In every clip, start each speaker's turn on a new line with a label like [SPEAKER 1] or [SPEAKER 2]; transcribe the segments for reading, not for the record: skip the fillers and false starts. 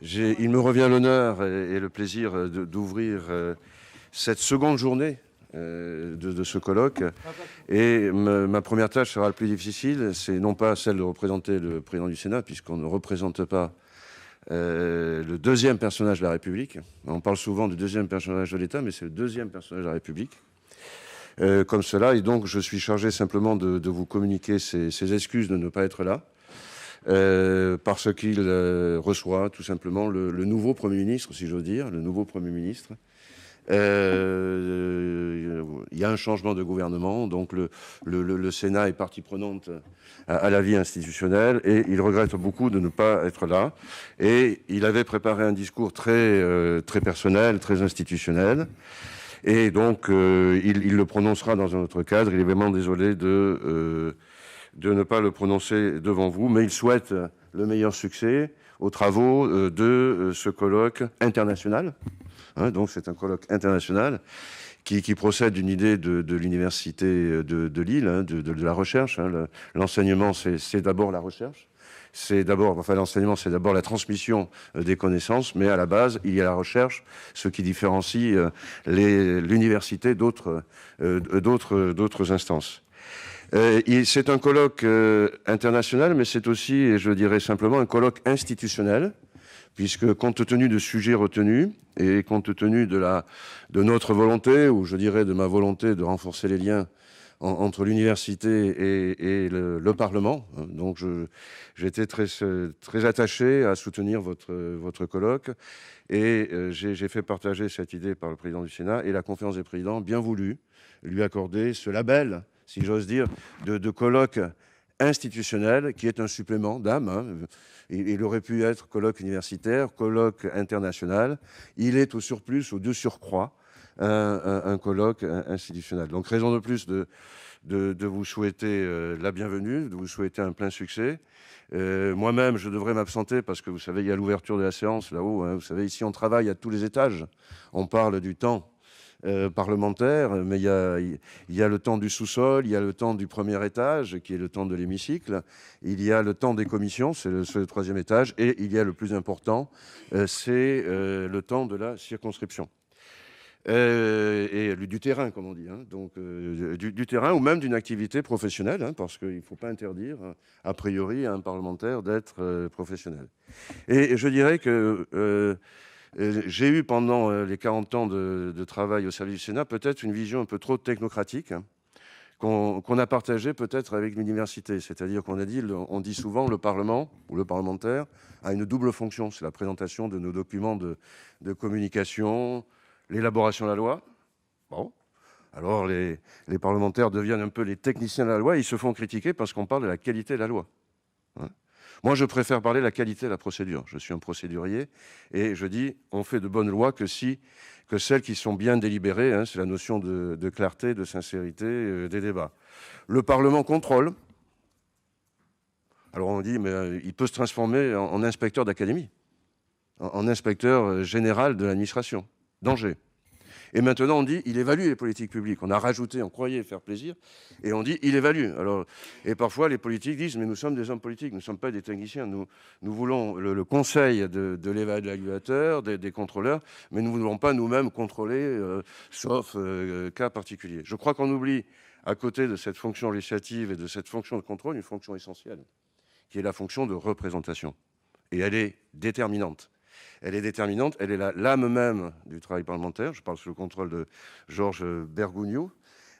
[SPEAKER 1] Il me revient l'honneur et le plaisir d'ouvrir cette seconde journée de ce colloque. Et ma première tâche sera la plus difficile, c'est non pas celle de représenter le président du Sénat, puisqu'on ne représente pas le deuxième personnage de la République. On parle souvent du deuxième personnage de l'État, mais c'est le deuxième personnage de la République. Comme cela, et donc je suis chargé simplement de vous communiquer ces excuses de ne pas être là. Parce qu'il reçoit tout simplement le nouveau Premier ministre, si j'ose dire, le nouveau Premier ministre. Il y a un changement de gouvernement, donc le Sénat est partie prenante à la vie institutionnelle et il regrette beaucoup de ne pas être là. Et il avait préparé un discours très personnel, très institutionnel. Et donc, il le prononcera dans un autre cadre. Il est vraiment désolé de ne pas le prononcer devant vous, mais il souhaite le meilleur succès aux travaux de ce colloque international. Donc c'est un colloque international qui procède d'une idée de l'université de Lille, de la recherche. L'enseignement, c'est d'abord la recherche. L'enseignement, c'est d'abord la transmission des connaissances, mais à la base, il y a la recherche, ce qui différencie l'université d'autres instances. C'est un colloque international, mais c'est aussi, et je dirais simplement, un colloque institutionnel, puisque compte tenu de sujets retenus et compte tenu de notre volonté, ou je dirais de ma volonté de renforcer les liens entre l'université et le Parlement, donc j'étais très attaché à soutenir votre colloque, et j'ai fait partager cette idée par le président du Sénat, et la conférence des présidents a bien voulu lui accorder ce label, si j'ose dire, de colloque institutionnel, qui est un supplément d'âme. Il aurait pu être colloque universitaire, colloque international. Il est au surplus, au de surcroît, un colloque institutionnel. Donc, raison de plus de vous souhaiter la bienvenue, de vous souhaiter un plein succès. Moi-même, je devrais m'absenter parce que, vous savez, il y a l'ouverture de la séance là-haut. Vous savez, ici, on travaille à tous les étages. On parle du temps parlementaire, mais il y a le temps du sous-sol, il y a le temps du premier étage, qui est le temps de l'hémicycle, il y a le temps des commissions, c'est le troisième étage, et il y a le plus important, c'est le temps de la circonscription. Et du terrain, comme on dit, donc du terrain ou même d'une activité professionnelle, parce qu'il ne faut pas interdire, a priori, à un parlementaire d'être professionnel. Et je dirais que j'ai eu pendant les 40 ans de travail au service du Sénat peut-être une vision un peu trop technocratique qu'on a partagée peut-être avec l'université. C'est-à-dire on dit souvent le Parlement ou le parlementaire a une double fonction. C'est la présentation de nos documents de communication, l'élaboration de la loi. Bon. Alors les parlementaires deviennent un peu les techniciens de la loi et ils se font critiquer parce qu'on parle de la qualité de la loi. Moi, je préfère parler de la qualité de la procédure. Je suis un procédurier et je dis on fait de bonnes lois que celles qui sont bien délibérées. C'est la notion de clarté, de sincérité des débats. Le Parlement contrôle. Alors on dit mais il peut se transformer en inspecteur d'académie, en inspecteur général de l'administration. Danger. Et maintenant, on dit il évalue les politiques publiques. On a rajouté, on croyait faire plaisir, et on dit il évalue. Alors, et parfois, les politiques disent mais nous sommes des hommes politiques, nous ne sommes pas des techniciens. Nous voulons le conseil de l'évaluateur, des contrôleurs, mais nous ne voulons pas nous-mêmes contrôler, sauf cas particulier. Je crois qu'on oublie, à côté de cette fonction législative et de cette fonction de contrôle, une fonction essentielle, qui est la fonction de représentation. Et elle est déterminante. Elle est déterminante, elle est l'âme même du travail parlementaire. Je parle sous le contrôle de Georges Bergogneau.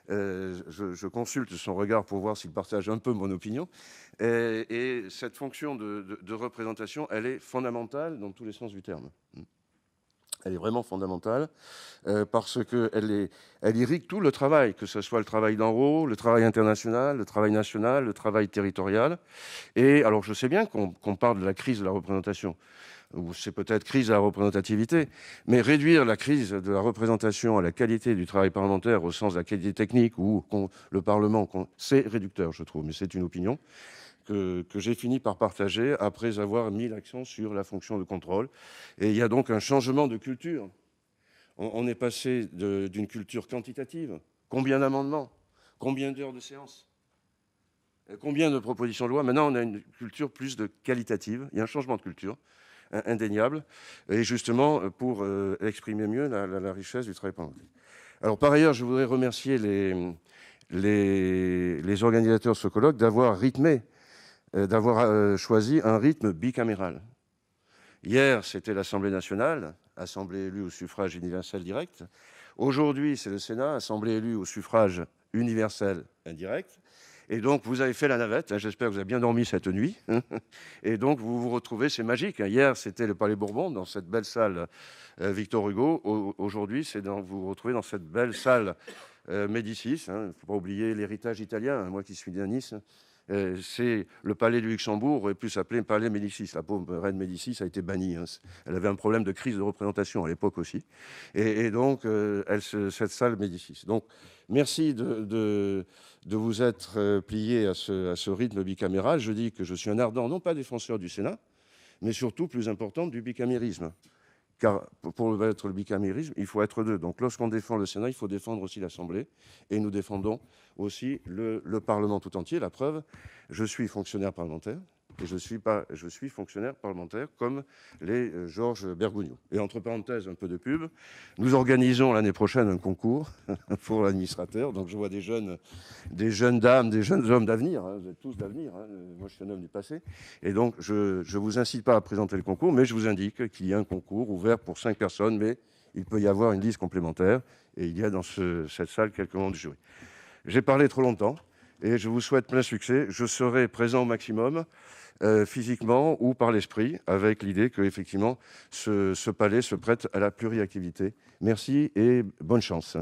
[SPEAKER 1] Je consulte son regard pour voir s'il partage un peu mon opinion. Et cette fonction de représentation, elle est fondamentale dans tous les sens du terme. Elle est vraiment fondamentale parce qu'elle irrigue tout le travail, que ce soit le travail d'en haut, le travail international, le travail national, le travail territorial. Et alors, je sais bien qu'on parle de la crise de la représentation, ou c'est peut-être crise de la représentativité, mais réduire la crise de la représentation à la qualité du travail parlementaire au sens de la qualité technique ou le Parlement, c'est réducteur, je trouve, mais c'est une opinion que j'ai fini par partager après avoir mis l'accent sur la fonction de contrôle. Et il y a donc un changement de culture. On est passé d'une culture quantitative. Combien d'amendements? Combien d'heures de séance? Combien de propositions de loi? Maintenant, on a une culture plus de qualitative. Il y a un changement de culture. indéniable, et justement pour exprimer mieux la richesse du travail parlementaire. Alors par ailleurs, je voudrais remercier les organisateurs de ce colloque d'avoir choisi un rythme bicaméral. Hier, c'était l'Assemblée nationale, assemblée élue au suffrage universel direct. Aujourd'hui, c'est le Sénat, assemblée élue au suffrage universel indirect. Et donc, vous avez fait la navette. J'espère que vous avez bien dormi cette nuit. Et donc, vous vous retrouvez, c'est magique. Hier, c'était le Palais Bourbon, dans cette belle salle Victor Hugo. Aujourd'hui, vous vous retrouvez dans cette belle salle Médicis. Il ne faut pas oublier l'héritage italien. Moi qui suis de Nice, c'est le palais du Luxembourg, aurait pu s'appeler palais Médicis. La pauvre reine Médicis a été bannie. Elle avait un problème de crise de représentation à l'époque aussi. Et donc, cette salle Médicis. Donc, merci de vous être plié à ce rythme bicaméral. Je dis que je suis un ardent, non pas défenseur du Sénat, mais surtout, plus important, du bicamérisme. Car pour être le bicamérisme, il faut être deux. Donc lorsqu'on défend le Sénat, il faut défendre aussi l'Assemblée. Et nous défendons aussi le Parlement tout entier. La preuve, je suis fonctionnaire parlementaire. Et je suis fonctionnaire parlementaire comme les Georges Bergogneau. Et entre parenthèses, un peu de pub, nous organisons l'année prochaine un concours pour l'administrateur. Donc je vois des jeunes dames, des jeunes hommes d'avenir. Vous êtes tous d'avenir. Moi, je suis un homme du passé. Et donc, je ne vous incite pas à présenter le concours, mais je vous indique qu'il y a un concours ouvert pour 5 personnes, mais il peut y avoir une liste complémentaire. Et il y a dans cette salle quelques membres du jury. J'ai parlé trop longtemps et je vous souhaite plein succès. Je serai présent au maximum. Physiquement ou par l'esprit, avec l'idée que effectivement ce palais se prête à la pluriactivité. Merci et bonne chance.